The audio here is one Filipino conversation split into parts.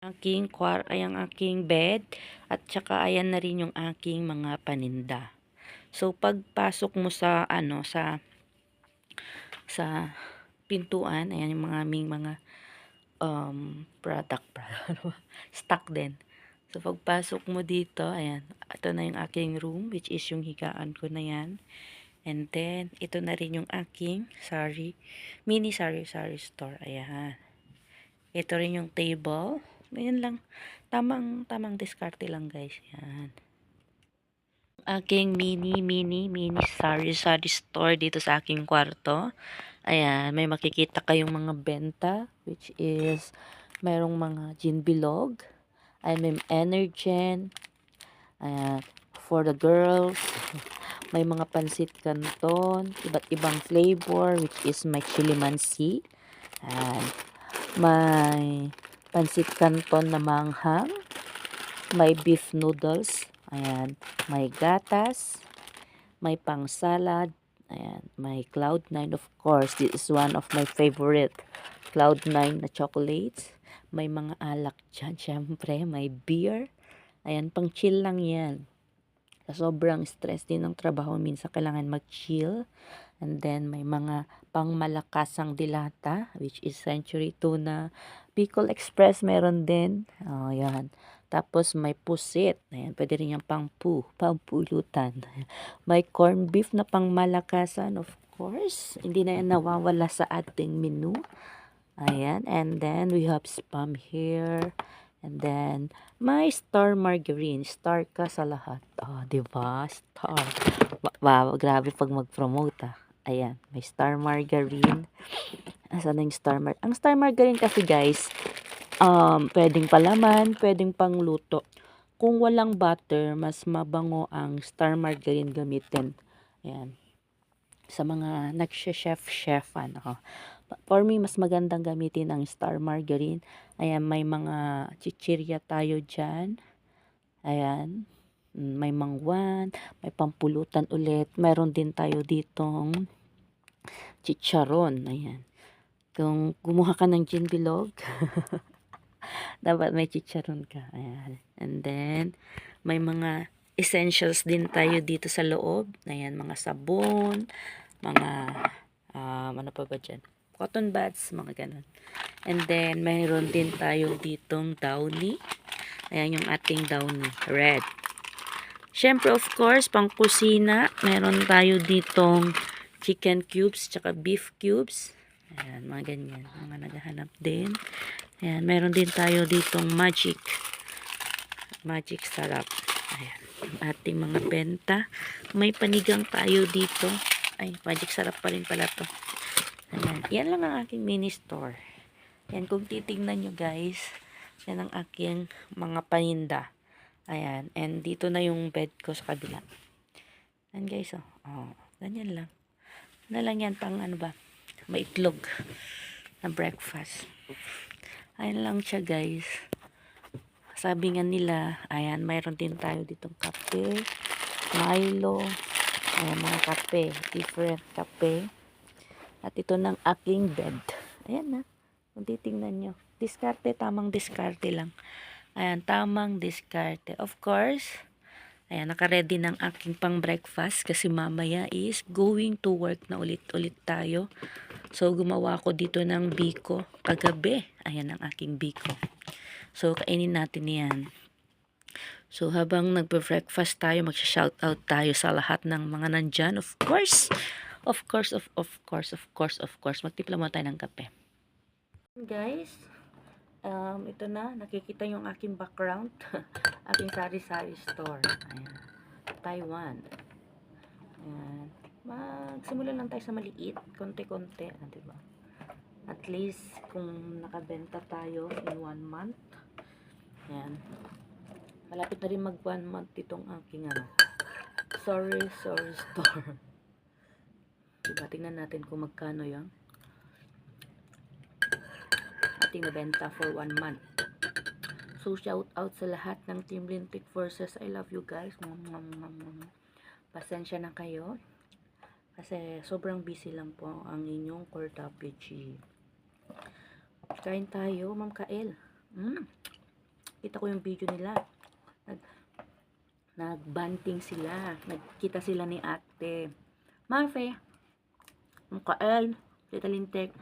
Ay ang aking bed at saka ayan na rin yung aking mga paninda. So pagpasok mo sa sa pintuan, ayan yung mga aming mga product stock din. So pagpasok mo dito, ayan, ito na yung aking room, which is yung higaan ko na yan. And then ito na rin yung aking mini sari store. Ayan. Ito rin yung table. Ganyan lang. Tamang diskarte lang, guys. Yan. Aking mini sari store dito sa aking kwarto. Ayan, may makikita kayong mga benta, which is mayroong mga gin bilog. Ay, may Energen. Ayan, for the girls. May mga pansit canton, iba't ibang flavor, which is may chili mansi. Ayan. May pansit canton na manghang, may beef noodles, ayan, may gatas, may pang salad, ayan, may Cloud9, of course, this is one of my favorite, Cloud9 na chocolates, may mga alak dyan, syempre, may beer, ayan, pang chill lang yan. Sa sobrang stress din ng trabaho, minsan kailangan mag-chill. And then, may mga pangmalakasang dilata, which is Century Tuna. Bicol Express, meron din. Oh, yan. Tapos, may pusit. Ayan, pwede rin yung pampulutan. May corned beef na pangmalakasan, of course. Hindi na yan nawawala sa ating menu. Ayan. And then, we have spam here. And then, may Star Margarine. Star ka sa lahat. Oh, diba? Star. Wow, grabe pag mag-promote ah. Ayan, may Star Margarine. Asan na yung Ang Star Margarine kasi guys, pwedeng palaman, pwedeng pangluto. Kung walang butter, mas mabango ang Star Margarine gamitin. Ayan. Sa mga nagshe-chef, ano. For me, mas magandang gamitin ang Star Margarine. Ayan, may mga chichirya tayo dyan. Ayan. May mangwan, may pampulutan ulit. Meron din tayo ditong chicharon. Ayan. Kung kumuha ka ng gin bilog, dapat may chicharon ka. Ayan. And then, may mga essentials din tayo dito sa loob. Ayan, mga sabon, mga, ano pa ba dyan? Cotton buds, mga ganun. And then, mayroon din tayo ditong downy. Ayan yung ating downy, red. Siyempre, of course, pang kusina, meron tayo ditong chicken cubes, tsaka beef cubes. Ayan, mga ganyan. Mga naghahanap din. Ayan, meron din tayo ditong magic sarap. Ayan, ang ating mga benta. May panigang tayo dito. Ay, magic sarap pa rin pala to. Ayan, yan lang ang aking mini store. Ayan, kung titignan nyo guys, yan ang aking mga paninda. Ayan, and dito na yung bed ko sa kabila. Ayan guys, oh, ganyan lang. Ano lang yan, pang ano ba, maitlog na breakfast. Ayan lang siya guys. Sabi nga nila, ayan, mayroon din tayo ditong kape, Milo, ayan, mga kape, different kape. At ito ng aking bed. Ayan na, kung titingnan nyo. Diskarte, tamang diskarte lang. Ayan, tamang diskarte. Of course, ayan, naka-ready ng aking pang breakfast kasi mamaya is going to work na ulit-ulit tayo. So, gumawa ko dito ng biko kagabi. Ayan ang aking biko. So, kainin natin yan. So, habang nagbe-breakfast tayo, magsha-shoutout tayo sa lahat ng mga nandyan. Of course, magtimpla muna tayo ng kape. Guys, ito na, nakikita yung aking background. Aking sari-sari store. Ayan. Taiwan. Ayan. Magsimula lang tayo sa maliit. Konti-konti. Diba? At least, kung nakabenta tayo in 1 month. Ayan. Malapit na rin mag 1 month itong aking sorry store. Diba? Tingnan natin kung magkano yan. Ating nabenta for 1 month. So, shout out sa lahat ng Team Lintic Forces. I love you guys. Pasensya na kayo. Kasi sobrang busy lang po ang inyong Corta PG. Kain tayo, Ma'am Kael. Kita ko yung video nila. Nag-banting sila. Nagkita sila ni ate Mafe, Mkael, Tita Lintek,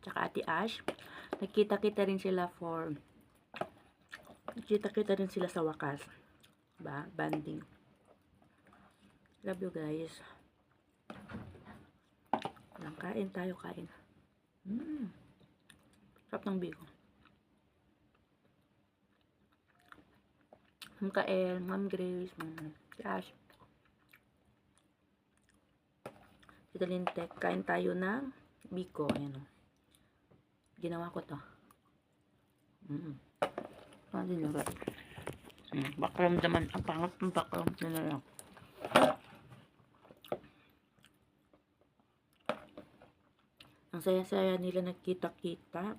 tsaka ate Ash. Nagkita-kita rin sila sa wakas. Ba? Banding. Love you guys. Kain tayo, kain. Sarap ng biko. Ma'am Kael, Ma'am Grace, Ma'am Ash, Tita Lintek, kain tayo ng biko. Ayan o. Ginawa ko to. Ano din lang. Background naman. Ang pangat ng background nila lang. Ang saya-saya nila nagkita-kita.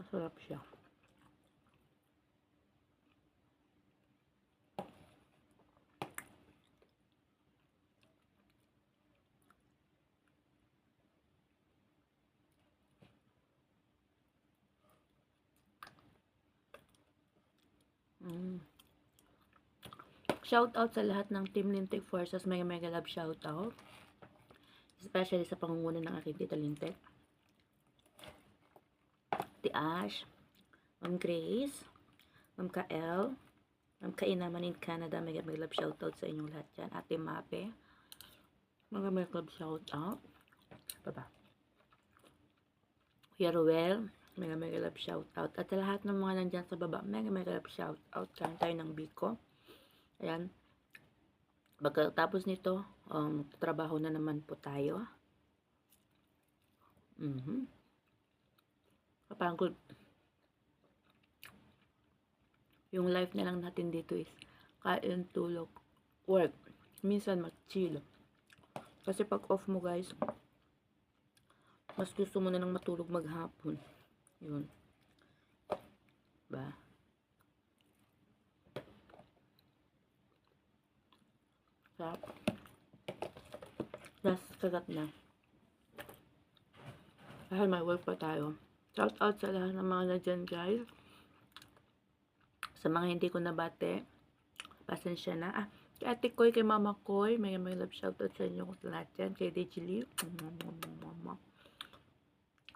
Masarap siya. Shout out sa lahat ng Team Lintek Forces. Mega love shout out. Especially sa pangunguna ng aking Tita Lintek, Ate Ash, Ma'am Grace, Ma'am Kael, Ma'am Kainaman in Canada. Mega love shout out sa inyong lahat dyan. Ate Mape, mega love shout out. Baba. Kuya Ruel, mega love shout out. At sa lahat ng mga nandyan sa baba, mega love shout out. Kain tayo ng biko. Ayan. Pagkatapos nito, trabaho na naman po tayo. Kapangkod. Yung life na lang natin dito is kain, tulog, work. Minsan mag-chill. Kasi pag off mo guys, mas gusto mo na nang matulog maghapon. Yun. Ba? Sarap. Das, kagat na. Dahil may work pa tayo. Shout out sa lahat ng mga nadyan guys. Sa mga hindi ko nabate, pasensya na. Kay Ate Koy, kay Mama Koy, may love shout out sa inyo kung sa lahat yan. Kay Dejili,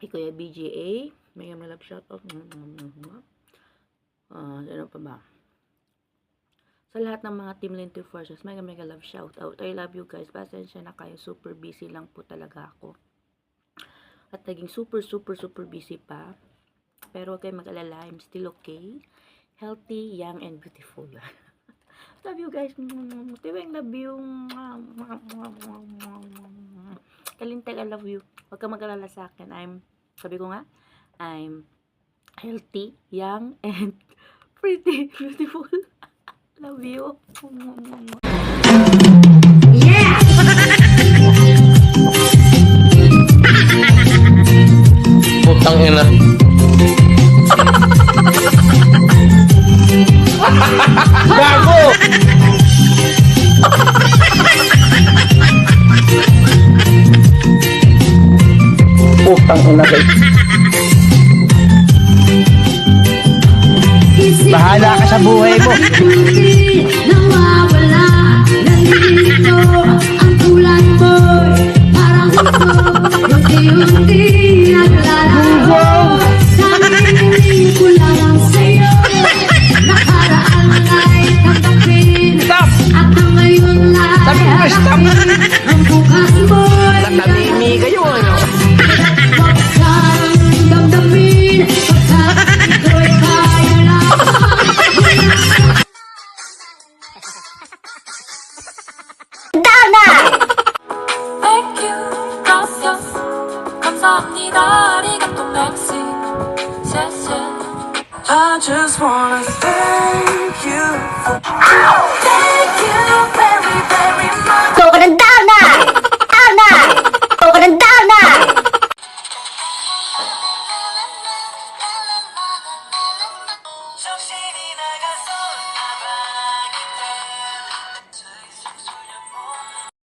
kay Kuya BGA, may love shout out. Ano pa ba? Sa lahat ng mga Team Lintek Forces, mega love shout out. I love you guys. Pasensya na kayo. Super busy lang po talaga ako. At naging super busy pa. Pero huwag kayo mag-alala. I'm still okay. Healthy, young, and beautiful. Love you guys. Tiweng love you. Kalintek, I love you. Huwag ka mag-alala sa akin. Sabi ko nga, I'm healthy, young, and pretty, beautiful. Love you. Yeah! Putang ina. Gago! Putang ina guys. Bahala ka sa buhay mo. Nawawala, nandito ang tulad mo'y parang ito, unti-unti naglalago. Sana'y ko lang sa'yo, nakaraan ay tanggapin, at ang ngayon ay harapin, ang bukas mo'y Natabimi kayo ano? huwag kang damdamin, pagkat ito'y kaya lang. Thank you, gracias, 감사합니다, 아리가또, merci, 谢谢. I just wanna thank you for